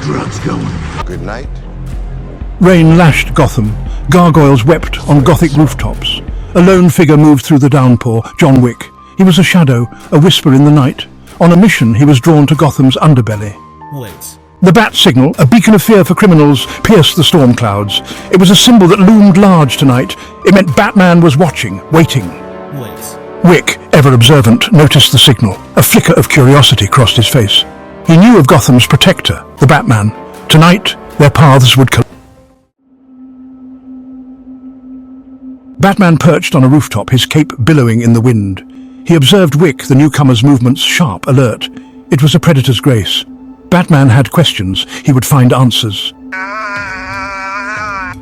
drugs going. Good night. Rain lashed Gotham. Gargoyles wept on Gothic rooftops. A lone figure moved through the downpour, John Wick. He was a shadow, a whisper in the night. On a mission, he was drawn to Gotham's underbelly. Wait. The bat signal, a beacon of fear for criminals, pierced the storm clouds. It was a symbol that loomed large tonight. It meant Batman was watching, waiting. Wait. Wick, ever observant, noticed the signal. A flicker of curiosity crossed his face. He knew of Gotham's protector, the Batman. Tonight, their paths would collide. Batman perched on a rooftop, his cape billowing in the wind. He observed Wick, the newcomer's movements sharp, alert. It was a predator's grace. Batman had questions. He would find answers.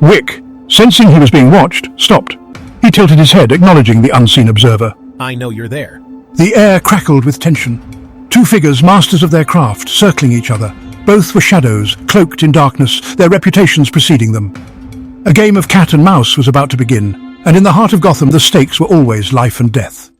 Wick, sensing he was being watched, stopped. He tilted his head, acknowledging the unseen observer. I know you're there. The air crackled with tension. Two figures, masters of their craft, circling each other. Both were shadows, cloaked in darkness, their reputations preceding them. A game of cat and mouse was about to begin, and in the heart of Gotham the stakes were always life and death.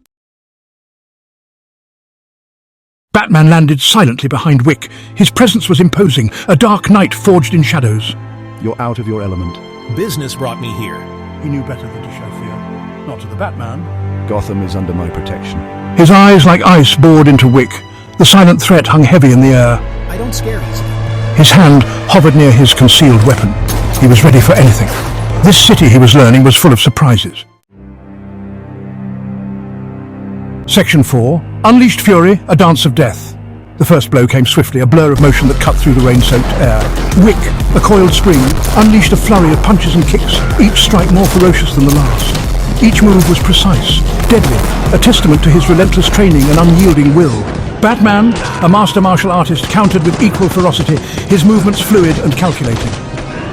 Batman landed silently behind Wick. His presence was imposing, a dark knight forged in shadows. You're out of your element. Business brought me here. He knew better than to show fear. Not to the Batman. Gotham is under my protection. His eyes like ice bored into Wick. The silent threat hung heavy in the air. I don't scare easily. His hand hovered near his concealed weapon. He was ready for anything. This city, he was learning, was full of surprises. Section 4. Unleashed Fury, a dance of death. The first blow came swiftly, a blur of motion that cut through the rain-soaked air. Wick, a coiled spring, unleashed a flurry of punches and kicks, each strike more ferocious than the last. Each move was precise, deadly, a testament to his relentless training and unyielding will. Batman, a master martial artist, countered with equal ferocity, his movements fluid and calculating.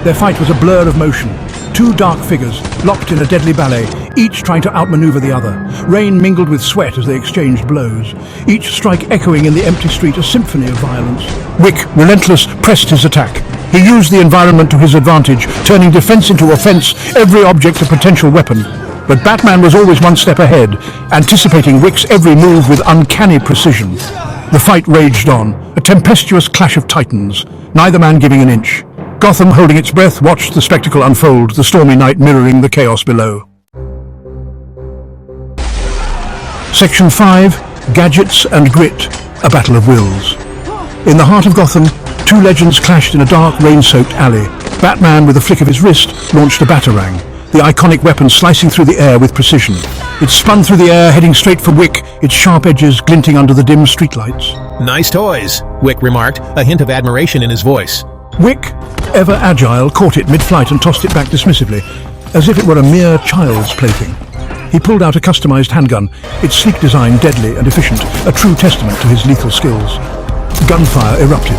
Their fight was a blur of motion. Two dark figures, locked in a deadly ballet, each trying to outmaneuver the other. Rain mingled with sweat as they exchanged blows, each strike echoing in the empty street, a symphony of violence. Wick, relentless, pressed his attack. He used the environment to his advantage, turning defense into offense, every object a potential weapon. But Batman was always one step ahead, anticipating Wick's every move with uncanny precision. The fight raged on, a tempestuous clash of titans, neither man giving an inch. Gotham, holding its breath, watched the spectacle unfold, the stormy night mirroring the chaos below. Section 5. Gadgets and Grit, a battle of wills. In the heart of Gotham, two legends clashed in a dark, rain-soaked alley. Batman, with a flick of his wrist, launched a batarang, the iconic weapon slicing through the air with precision. It spun through the air, heading straight for Wick, its sharp edges glinting under the dim streetlights. Nice toys, Wick remarked, a hint of admiration in his voice. Wick, ever agile, caught it mid-flight and tossed it back dismissively, as if it were a mere child's plaything. He pulled out a customized handgun, its sleek design deadly and efficient, a true testament to his lethal skills. Gunfire erupted,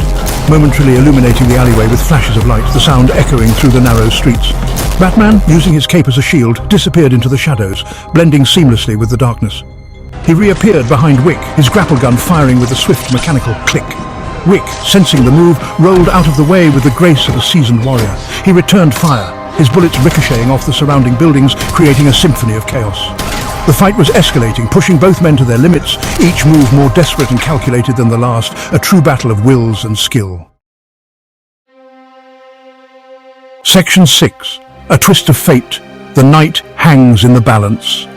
momentarily illuminating the alleyway with flashes of light, the sound echoing through the narrow streets. Batman, using his cape as a shield, disappeared into the shadows, blending seamlessly with the darkness. He reappeared behind Wick, his grapple gun firing with a swift mechanical click. Wick, sensing the move, rolled out of the way with the grace of a seasoned warrior. He returned fire, his bullets ricocheting off the surrounding buildings, creating a symphony of chaos. The fight was escalating, pushing both men to their limits, each move more desperate and calculated than the last, a true battle of wills and skill. Section 6. A twist of fate. The night hangs in the balance.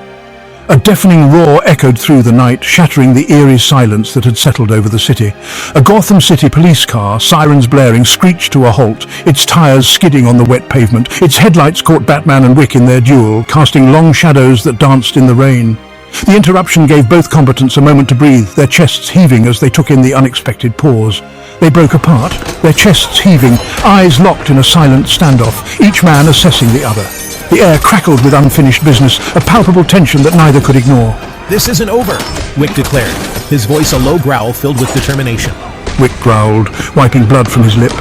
A deafening roar echoed through the night, shattering the eerie silence that had settled over the city. A Gotham City police car, sirens blaring, screeched to a halt, its tires skidding on the wet pavement. Its headlights caught Batman and Wick in their duel, casting long shadows that danced in the rain. The interruption gave both combatants a moment to breathe, their chests heaving as they took in the unexpected pause. They broke apart, their chests heaving, eyes locked in a silent standoff, each man assessing the other. The air crackled with unfinished business, a palpable tension that neither could ignore. This isn't over, Wick declared, his voice a low growl filled with determination. Wick growled, wiping blood from his lip.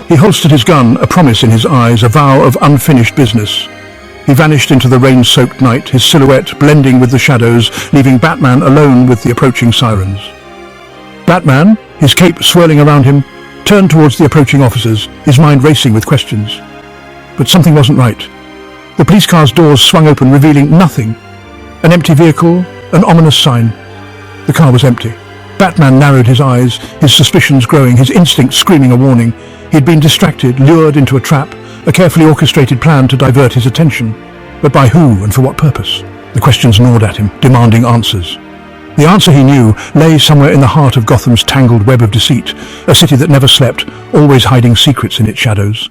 He holstered his gun, a promise in his eyes, a vow of unfinished business. He vanished into the rain-soaked night, his silhouette blending with the shadows, leaving Batman alone with the approaching sirens. Batman, his cape swirling around him, turned towards the approaching officers, his mind racing with questions. But something wasn't right. The police car's doors swung open, revealing nothing. An empty vehicle, an ominous sign. The car was empty. Batman narrowed his eyes, his suspicions growing, his instinct screaming a warning. He'd been distracted, lured into a trap, a carefully orchestrated plan to divert his attention. But by who and for what purpose? The questions gnawed at him, demanding answers. The answer, he knew, lay somewhere in the heart of Gotham's tangled web of deceit, a city that never slept, always hiding secrets in its shadows.